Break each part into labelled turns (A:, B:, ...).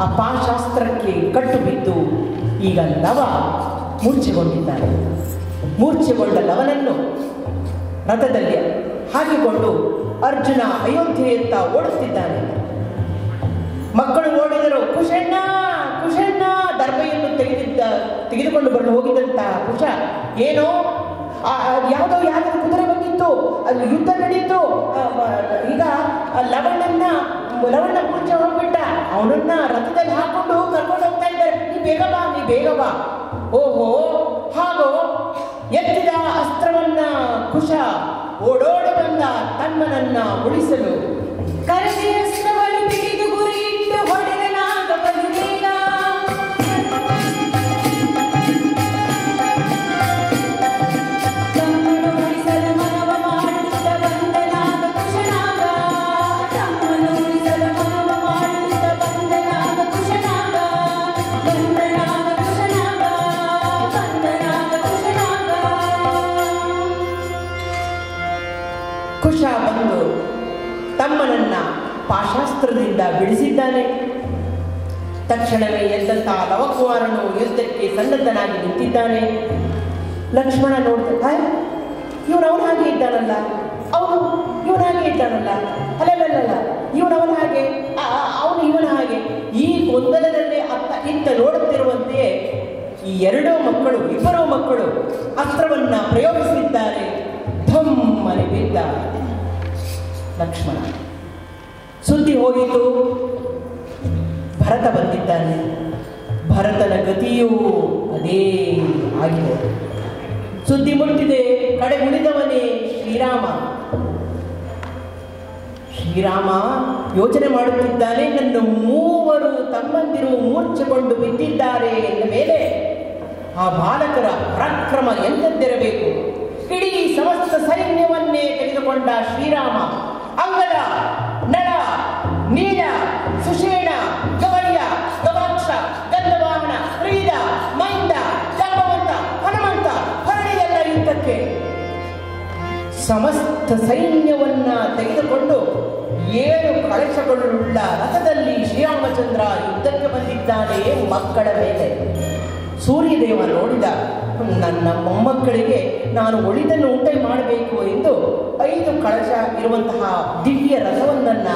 A: ಆ ಪಾಶಾಸ್ತ್ರಕ್ಕೆ ಕಟ್ಟು ಬಿದ್ದು ಈಗ ಲವ ಮೂರ್ಛೆಗೊಂಡಿದ್ದಾನೆ. ಮೂರ್ಛೆಗೊಂಡ ಲವನನ್ನು ರಥದಲ್ಲಿ ಹಾಕಿಕೊಂಡು ಅರ್ಜುನ ಅಯೋಧ್ಯೆಯತ್ತ ಓಡುತ್ತಿದ್ದಾನೆ. ಮಕ್ಕಳು ಓಡಿದರು. ಕುಶಣ್ಣ ಕುಶಣ್ಣ ದರ್ಭೆಯನ್ನು ತೆಗೆದುಕೊಂಡು ಬರಲು ಹೋಗಿದ್ದಂತಹ ಕುಶ ಏನೋ ಯಾವುದೋ ಕುದುರೆ ಬಂದಿತ್ತು, ಅದು ಯುದ್ಧ ನಡೀತು. ಈಗ ಲವಣ್ಣ ಮೂರ್ಛೆ ಹೋಗ್ಬಿಟ್ಟ. ಅವನನ್ನ ರಥದಲ್ಲಿ ಹಾಕೊಂಡು ಕರ್ಕೊಂಡು ಹೋಗ್ತಾ ಇದ್ದಾರೆ. ನೀ ಬೇಗ ಬಾ. ಓಹೋ ಹಾಗೋ ಎತ್ತಿದ ಅಸ್ತ್ರವನ್ನ ಕುಶ ಓಡೋಡಿ ಬಂದ ತಮ್ಮನನ್ನ ಉಳಿಸಲು.
B: ಕರದಿ ಅಸ್ತ್ರವನ್ನು ತೆಗೆದು ಗುರಿ ಇಟ್ಟು ಹೊಡೆದನಾಗ ಬಲಿವೇಗ. ತಮ್ಮನು ಉಳಿಸಲು ಮನವ ಮಾಡುತ್ತ ಬಂದನಾಗ ಕುಶನಾಗ. ತಮ್ಮನು ಉಳಿಸಲು ಮನವ ಮಾಡುತ್ತ ಬಂದನಾಗ ಕುಶನಾಗ. ಬಂದನಾಗ ಕುಶನಾಗ.
A: ಕುಶ ಬಂದು ತಮ್ಮನನ್ನ ಪಾಶಾಸ್ತ್ರದಿಂದ ಬಿಡಿಸಿದ್ದಾನೆ. ತಕ್ಷಣವೇ ಎದ್ದಂತಹ ಲವಕುಮಾರನು ಯುದ್ಧಕ್ಕೆ ಸನ್ನದ್ಧನಾಗಿ ನಿಂತಿದ್ದಾನೆ. ಲಕ್ಷ್ಮಣ ನೋಡ್ತಾ ಇವನು ಹಾಗೆ ಇದ್ದಾನಲ್ಲ, ಅಲ್ಲಲ್ಲ ಇವನು ಹಾಗೆ, ಅವನು ಇವನ ಹಾಗೆ. ಈ ಗೊಂದಲದಲ್ಲೇ ಅತ್ತ ಇತ್ತ ನೋಡುತ್ತಿರುವಂತೆಯೇ ಈ ಇಬ್ಬರು ಮಕ್ಕಳು ಅಸ್ತ್ರವನ್ನ ಪ್ರಯೋಗಿಸಿದ್ದಾರೆ. ಧಮ್ಮನೆ ಬಿದ್ದ ಲಕ್ಷ್ಮಣ. ಸುದ್ದಿ ಹೋಯಿತು. ಭರತ ಬಂದಿದ್ದಾನೆ. ಭರತನ ಗತಿಯೂ ಅದೇ ಆಗಿದೆ. ಸುದ್ದಿ ಮುಟ್ಟಿದೆ. ಕಡೆ ಉಳಿದವನೇ ಶ್ರೀರಾಮ ಯೋಚನೆ ಮಾಡುತ್ತಿದ್ದಾನೆ. ನನ್ನ 3 ತಮ್ಮಂದಿರು ಮೂರ್ಛೆಗೊಂಡು ಬಿದ್ದಿದ್ದಾರೆ ಎಂದ ಮೇಲೆ ಆ ಬಾಲಕರ ಪರಾಕ್ರಮ ಎಂದೆಂದಿರಬೇಕು. ಇಡೀ ಸಮಸ್ತ ಸೈನ್ಯವನ್ನೇ ತೆಗೆದುಕೊಂಡ ಶ್ರೀರಾಮ ಅಂಗದ, ನಳ, ನೀಲ, ಸುಷೇಣ, ಗವರ್ಯ, ಗವಾಕ್ಷ, ಗಂಧವಾಹನ, ಕ್ರೀಡ, ಮೈಂದ, ಜಾಂಬವಂತ, ಹನುಮಂತ ಹೊರಡಿದೆಲ್ಲ ಯುದ್ಧಕ್ಕೆ. ಸಮಸ್ತ ಸೈನ್ಯವನ್ನ ತೆಗೆದುಕೊಂಡು 7 ಕಳಶಗಳುಳ್ಳ ರಥದಲ್ಲಿ ಶ್ರೀರಾಮಚಂದ್ರ ಯುದ್ಧಕ್ಕೆ ಬಂದಿದ್ದಾನೆ ಮಕ್ಕಳ ಮೇಲೆ. ಸೂರ್ಯದೇವ ನೋಡಿದ, ನನ್ನ ಮೊಮ್ಮಕ್ಕಳಿಗೆ ನಾನು ಒಳಿದನ್ನು ಉಂಟೆ ಮಾಡಬೇಕು ಎಂದು 5 ಕಳಶ ಇರುವಂತಹ ದಿವ್ಯ ರಥವನ್ನ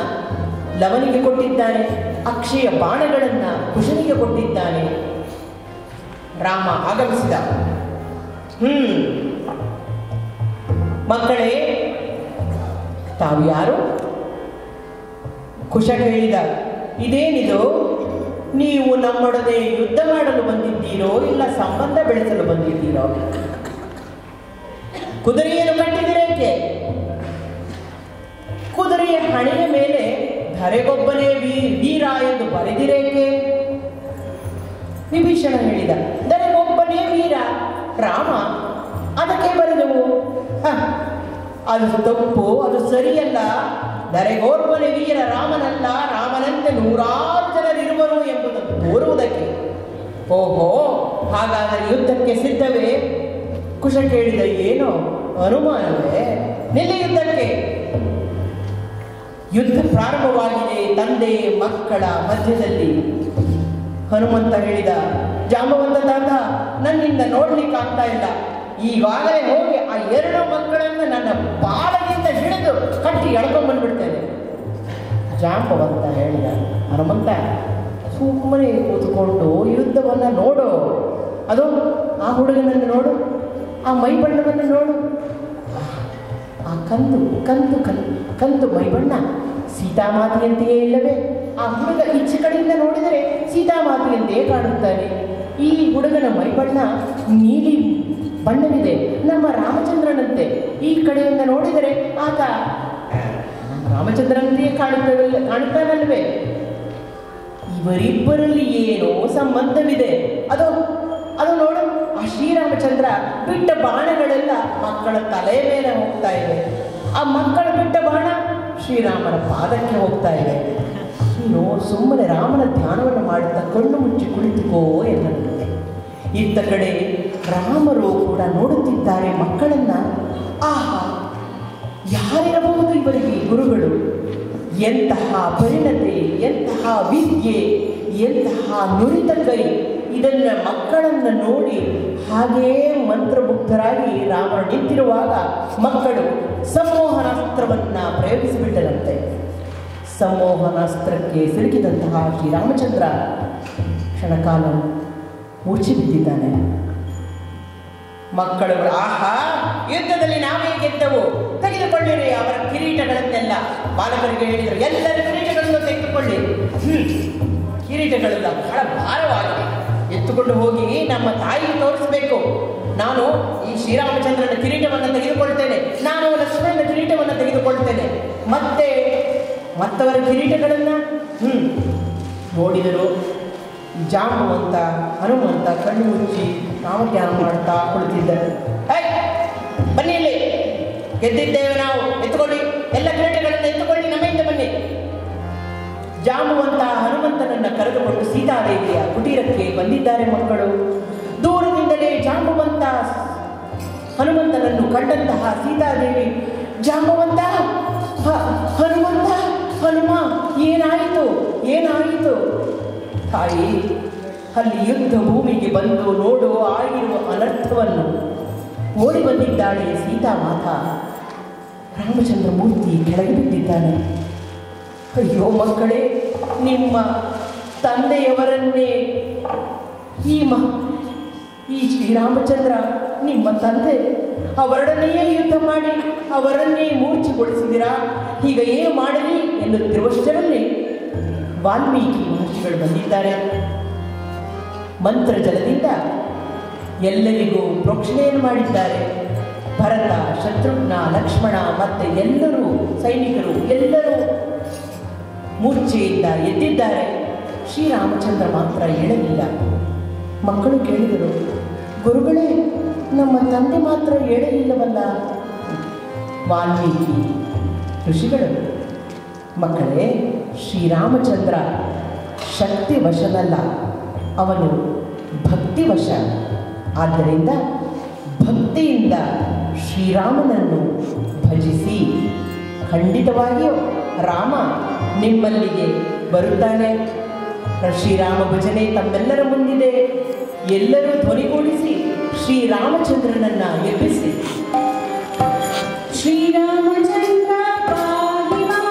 A: ಲವನಿಗೆ ಕೊಟ್ಟಿದ್ದಾನೆ. ಅಕ್ಷಯ ಬಾಣಗಳನ್ನ ಕುಶನಿಗೆ ಕೊಟ್ಟಿದ್ದಾನೆ. ರಾಮ ಆಗಮಿಸಿದ. ಮಕ್ಕಳೇ, ತಾವು ಯಾರು? ಕುಶ ಕೇಳಿದ. ಇದೇನಿದು? ನೀವು ನಮ್ಮೊಡನೆ ಯುದ್ಧ ಮಾಡಲು ಬಂದಿದ್ದೀರೋ ಇಲ್ಲ ಸಂಬಂಧ ಬೆಳೆಸಲು ಬಂದಿದ್ದೀರೋ? ಕುದುರೆಯನ್ನು ಕಟ್ಟಿದಿರೇಕೆ? ಕುದುರೆಯ ಹಣೆಯ ಮೇಲೆ ಧರೆಗೊಬ್ಬನೇ ವೀರ ಎಂದು ಬರೆದಿರೇಕೆ? ವಿಭೀಷಣ ಹೇಳಿದ. ಧರೆಗೊಬ್ಬನೇ ವೀರ ರಾಮ, ಅದಕ್ಕೆ ಬರೆದವು. ಅದು ತಪ್ಪು, ಅದು ಸರಿಯಲ್ಲ. ಧರೆಗೋರ್ಬನೆ ವೀರ ರಾಮನಲ್ಲ, ರಾಮನಂತೆ 100 ಜನರಿರುವರು ಎಂಬುದನ್ನು ತೋರುವುದಕ್ಕೆ. ಓಹೋ, ಹಾಗಾದರೆ ಯುದ್ಧಕ್ಕೆ ಸಿದ್ಧವೇ? ಕುಶ ಕೇಳಿದ. ಏನೋ ಅನುಮಾನವೇ? ನಿಲ್ಲಿ ಯುದ್ಧಕ್ಕೆ. ಯುದ್ಧ ಪ್ರಾರಂಭವಾಗಿದೆ ತಂದೆ ಮಕ್ಕಳ ಮಧ್ಯದಲ್ಲಿ. ಹನುಮಂತ ಹೇಳಿದ. ಜಾಂಬವಂತ ತಾತ, ನನ್ನಿಂದ ನೋಡ್ಲಿಕ್ಕೆ ಆಗ್ತಾ ಇಲ್ಲ. ಈಗಾಗಲೇ ಹೋಗಿ ಆ 2 ಮಕ್ಕಳನ್ನು ನನ್ನ ಬಾಲದಿಂದ ಹಿಡಿದು ಕಟ್ಟಿ ಎಳ್ಕೊಂಡು ಬಂದ್ಬಿಡ್ತೇನೆ. ಜಾಂಬವಂತ ಹೇಳಿದ. ಹನುಮಂತ, ಸುಮ್ಮನೆ ಕೂತ್ಕೊಂಡು ಯುದ್ಧವನ್ನ ನೋಡು. ಅದು ಆ ಹುಡುಗನನ್ನು ನೋಡು, ಆ ಮೈಬಣ್ಣವನ್ನು ನೋಡು. ಆ ಕಂದು ಮೈಬಣ್ಣ ಸೀತಾಮಾತೆಯಂತೆಯೇ ಇಲ್ಲವೇ? ಆ ಹುಡುಗ ಈಚೆ ಕಡೆಯಿಂದ ನೋಡಿದರೆ ಸೀತಾಮಾತೆಯಂತೆಯೇ ಕಾಣುತ್ತಾನೆ. ಈ ಹುಡುಗನ ಮೈಬಣ್ಣ ನೀಲಿ ಬಣ್ಣವಿದೆ, ನಮ್ಮ ರಾಮಚಂದ್ರನಂತೆ. ಈ ಕಡೆಯಿಂದ ನೋಡಿದರೆ ಆತ ರಾಮಚಂದ್ರನಂತೆಯೇ ಕಾಣುತ್ತಾನಲ್ವೇ? ಇವರಿಬ್ಬರಲ್ಲಿ ಏನೋ ಸಂಬಂಧವಿದೆ. ಅದು ನೋಡು, ಆ ಶ್ರೀರಾಮಚಂದ್ರ ಬಿಟ್ಟ ಬಾಣಗಳೆಲ್ಲ ಮಕ್ಕಳ ತಲೆಯ ಮೇಲೆ ಹೋಗ್ತಾ ಇವೆ. ಆ ಮಕ್ಕಳು ಬಿಟ್ಟ ಬಾಣ ಶ್ರೀರಾಮನ ಪಾದಕ್ಕೆ ಹೋಗ್ತಾ ಇದೆ. ನೀನು ಸುಮ್ಮನೆ ರಾಮನ ಧ್ಯಾನವನ್ನು ಮಾಡುತ್ತಾ ಕಣ್ಣು ಮುಚ್ಚಿ ಕುಳಿತುಕೋ ಎನ್ನುತ್ತೆ. ಇತ್ತ ಕಡೆ ರಾಮರು ಕೂಡ ನೋಡುತ್ತಿದ್ದಾರೆ ಮಕ್ಕಳನ್ನ. ಆಹಾ, ಯಾರಿರಬಹುದು ಇವರಿಗೆ ಗುರುಗಳು? ಎಂತಹ ಪರಿಣತಿ, ಎಂತಹ ವಿದ್ಯೆ, ಎಂತಹ ನುರಿತ ಕೈ. ಇದನ್ನ ಮಕ್ಕಳನ್ನು ನೋಡಿ ಹಾಗೇ ಮಂತ್ರಮುಗ್ಧರಾಗಿ ರಾಮ ನಿಂತಿರುವಾಗ ಮಕ್ಕಳು ಸಂಮೋಹನಾಸ್ತ್ರವನ್ನ ಪ್ರಯೋಗಿಸಿಬಿಟ್ಟರಂತೆ. ಸಂಮೋಹನಾಸ್ತ್ರಕ್ಕೆ ಸಿಲುಕಿದಂತಹ ಶ್ರೀರಾಮಚಂದ್ರ ಕ್ಷಣಕಾಲ ಮೂರ್ಛೆ ಬಿದ್ದಿದ್ದಾನೆ. ಮಕ್ಕಳು ಆಹಾ, ಯುದ್ಧದಲ್ಲಿ ನಾವೇ ಗೆದ್ದವು, ತೆಗೆದುಕೊಳ್ಳಿರಿ ಅವರ ಕಿರೀಟಗಳನ್ನೆಲ್ಲ. ಬಾಲಕರಿಗೆ ಹೇಳಿದರು, ಎಲ್ಲರ ಕಿರೀಟಗಳನ್ನು ತೆಗೆದುಕೊಳ್ಳಿ. ಕಿರೀಟಗಳೆಲ್ಲ ಬಹಳ ಭಾರವಾಗಿದೆ, ಎತ್ತುಕೊಂಡು ಹೋಗಿ ನಮ್ಮ ತಾಯಿಗೆ ತೋರಿಸಬೇಕು. ನಾನು ಈ ಶ್ರೀರಾಮಚಂದ್ರನ ಕಿರೀಟವನ್ನು ತೆಗೆದುಕೊಳ್ತೇನೆ, ನಾನು ಲಕ್ಷ್ಮಣನ ಕಿರೀಟವನ್ನು ತೆಗೆದುಕೊಳ್ತೇನೆ. ಮತ್ತೆ ಮತ್ತವರ ಕಿರೀಟಗಳನ್ನ ನೋಡಿದರು. ಜಾಂಬವಂತ ಹನುಮಂತ ಕಣ್ಣು ಮುಚ್ಚಿ ನಾಮಧ್ಯಾನ ಮಾಡ್ತಾ ಕುಳಿತಿದ್ದರು. ಬನ್ನಿ, ಇಲ್ಲಿ ಗೆದ್ದಿದ್ದೇವೆ ನಾವು, ಎತ್ತುಕೊಳ್ಳಿ, ಎಲ್ಲ ಕಿರೀಟಗಳನ್ನು ಎತ್ತುಕೊಳ್ಳಿ, ನಮ್ಮಿಂದ ಬನ್ನಿ. ಜಾಂಬವಂತ ಹನುಮಂತನನ್ನ ಕರೆದುಕೊಂಡು ಸೀತಾದೇವಿಯ ಕುಟೀರಕ್ಕೆ ಬಂದಿದ್ದಾರೆ ಮಕ್ಕಳು. ದೂರದಿಂದಲೇ ಜಾಂಬವಂತ ಹನುಮಂತನನ್ನು ಕಂಡಂತಹ ಸೀತಾದೇವಿ, ಜಾಂಬವಂತ, ಹನುಮಂತ, ಹನುಮ, ಏನಾಯಿತು, ಏನಾಯಿತು? ತಾಯಿ, ಅಲ್ಲಿ ಯುದ್ಧ ಭೂಮಿಗೆ ಬಂದು ನೋಡು ಆಗಿರುವ ಅನರ್ಥವನ್ನು. ಓಡಿ ಬಂದಿದ್ದಾಳೆ ಸೀತಾಮಾತಾ. ರಾಮಚಂದ್ರ ಮೂರ್ತಿ ಕೆಳಗೆ ಬಿದ್ದಿದ್ದಾನೆ. ಅಯ್ಯೋ ಮಕ್ಕಳೇ, ನಿಮ್ಮ ತಂದೆಯವರನ್ನೇ ಈ ಶ್ರೀರಾಮಚಂದ್ರ ನಿಮ್ಮ ತಂದೆ, ಅವರೊಡನೆಯೇ ಯುದ್ಧ ಮಾಡಿ ಅವರನ್ನೇ ಮೂರ್ಛೆಗೊಳಿಸಿದಿರಾ. ಈಗ ಏನು ಮಾಡಲಿ ಎನ್ನುತ್ತಿರುವಷ್ಟರಲ್ಲಿ ವಾಲ್ಮೀಕಿ ಮಹರ್ಷಿಗಳು ಬಂದಿದ್ದಾರೆ. ಮಂತ್ರ ಜಲದಿಂದ ಎಲ್ಲರಿಗೂ ಪ್ರೋಕ್ಷಣೆಯನ್ನು ಮಾಡಿದ್ದಾರೆ. ಭರತ, ಶತ್ರುಘ್ನ, ಲಕ್ಷ್ಮಣ ಮತ್ತೆ ಎಲ್ಲರೂ ಸೈನಿಕರು ಎಲ್ಲರೂ ಮೂರ್ಛೆಯಿಂದ ಎದ್ದಿದ್ದಾರೆ. ಶ್ರೀರಾಮಚಂದ್ರ ಮಾತ್ರ ಏಳಲಿಲ್ಲ. ಮಕ್ಕಳು ಕೇಳಿದರು, ಗುರುಗಳೇ, ನಮ್ಮ ತಂದೆ ಮಾತ್ರ ಏಳಲಿಲ್ಲವಲ್ಲ? ವಾಲ್ಮೀಕಿ ಋಷಿಗಳು, ಮಕ್ಕಳೇ, ಶ್ರೀರಾಮಚಂದ್ರ ಶಕ್ತಿವಶನಲ್ಲ, ಅವನು ಭಕ್ತಿವಶ. ಆದ್ದರಿಂದ ಭಕ್ತಿಯಿಂದ ಶ್ರೀರಾಮನನ್ನು ಭಜಿಸಿ, ಖಂಡಿತವಾಗಿಯೂ ರಾಮ ನಿಮ್ಮಲ್ಲಿಗೆ ಬರುತ್ತಾನೆ. ಶ್ರೀರಾಮ ಭಜನೆ ತಮ್ಮೆಲ್ಲರ ಮುಂದಿದೆ. ಎಲ್ಲರೂ ಧ್ವನಿಗೂಡಿಸಿ ಶ್ರೀರಾಮಚಂದ್ರನನ್ನ ಎಬ್ಬಿಸಿ.
B: ಶ್ರೀರಾಮಚಂದ್ರ ಪಾಹಿ ಮಾಂ,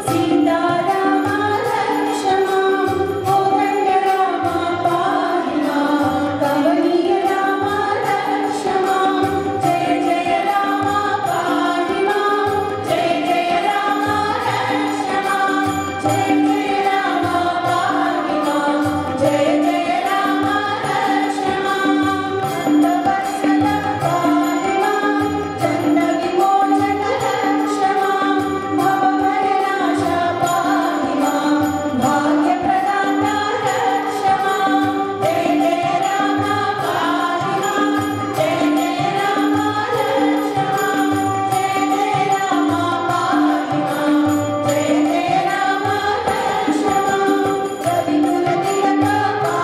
B: ಸೀತಾರಾಮ ರಕ್ಷ ಮಾಂ, ಕೋದಂಡ ರಾಮ ಪಾಹಿ ಮಾಂ, ಕಮನೀಯ ರಾಮ ರಕ್ಷ ಮಾಂ, ಜಯ ಜಯ ರಾಮ ಪಾಹಿ ಮಾಂ, ಜಯ ಜಯ ರಾಮ ರಕ್ಷ ಮಾಂ, ಜಯ ಜಯ ರಾಮ ಪಾಹಿ ಮಾಂ, ಜಯ ಜಯ ರಾಮ ರಕ್ಷ ಮಾಂ, ಅಂಧವತ್ಸಲ ಪಾಹಿ ಮಾಂ, ಚಂಡ ವಿಮೋಚಕ ರಕ್ಷ ಮಾಂ, ಭವಭಯನಾಶ ಪಾಹಿ ಮಾಂ, ಭಾಗ್ಯಪ್ರದಾತ ರಕ್ಷ ಮಾಂ, ಜಯ ಜಯ ರಾಮ ಪಾಹಿ ಮಾಂ, ಜಯ ಜಯ ರಾಮ ರಕ್ಷ ಮಾಂ, ಜಯ ಜಯ ರಾಮ ಪಾಹಿ ಮಾಂ, ಜಯ ಜಯ ರಾಮ ರಕ್ಷ ಮಾಂ, ರವಿಕುಲ ತಿಲಕ ಪಾಹಿ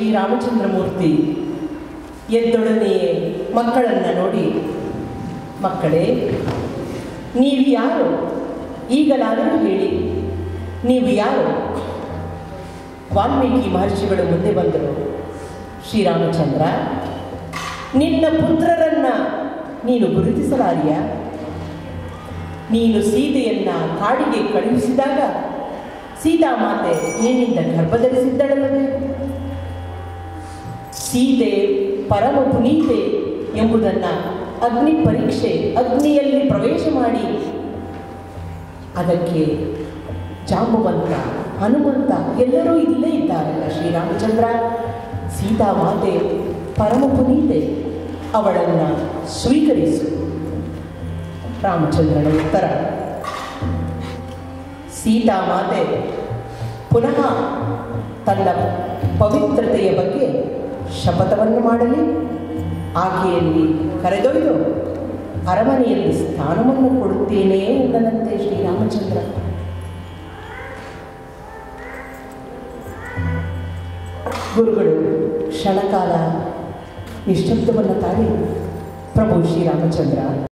A: ಶ್ರೀರಾಮಚಂದ್ರಮೂರ್ತಿ ಎದ್ದೊಡನೆಯೇ ಮಕ್ಕಳನ್ನು ನೋಡಿ, ಮಕ್ಕಳೇ, ನೀವು ಯಾರು? ಈಗಲಾದರೂ ಹೇಳಿ, ನೀವು ಯಾರು? ವಾಲ್ಮೀಕಿ ಮಹರ್ಷಿಗಳು ಮುಂದೆ ಬಂದರು. ಶ್ರೀರಾಮಚಂದ್ರ, ನಿನ್ನ ಪುತ್ರರನ್ನ ನೀನು ಗುರುತಿಸಲಾರಿಯ? ನೀನು ಸೀತೆಯನ್ನ ಕಾಡಿಗೆ ಕಳುಹಿಸಿದಾಗ ಸೀತಾಮಾತೆ ನಿನ್ನಿಂದ ಗರ್ಭಧರಿಸಿದ್ದಳಲ್ಲವೇ? ಸೀತೆ ಪರಮ ಪುನೀತೆ ಎಂಬುದನ್ನು ಅಗ್ನಿ ಪರೀಕ್ಷೆ, ಅಗ್ನಿಯಲ್ಲಿ ಪ್ರವೇಶ ಮಾಡಿ ಅದಕ್ಕೆ ಜಾಂಬವಂತ, ಹನುಮಂತ ಎಲ್ಲರೂ ಇಲ್ಲೇ ಇದ್ದಾರಲ್ಲ ಶ್ರೀರಾಮಚಂದ್ರ. ಸೀತಾಮಾತೆ ಪರಮ ಪುನೀತೆ, ಅವಳನ್ನು ಸ್ವೀಕರಿಸು. ರಾಮಚಂದ್ರನ ಉತ್ತರ, ಸೀತಾಮಾತೆ ಪುನಃ ತನ್ನ ಪವಿತ್ರತೆಯ ಬಗ್ಗೆ ಶಪಥವನ್ನು ಮಾಡಲಿ, ಆಕೆಯಲ್ಲಿ ಕರೆದೊಯ್ದು ಅರಮನೆಯಲ್ಲಿ ಸ್ಥಾನವನ್ನು ಕೊಡುತ್ತೇನೆ ಎಂದನಂತೆ ಶ್ರೀರಾಮಚಂದ್ರ. ಗುರುಗಳು ಕ್ಷಣಕಾಲ ನಿಶ್ಶಬ್ದವನ್ನು ತಾಳಿ, ಪ್ರಭು ಶ್ರೀರಾಮಚಂದ್ರ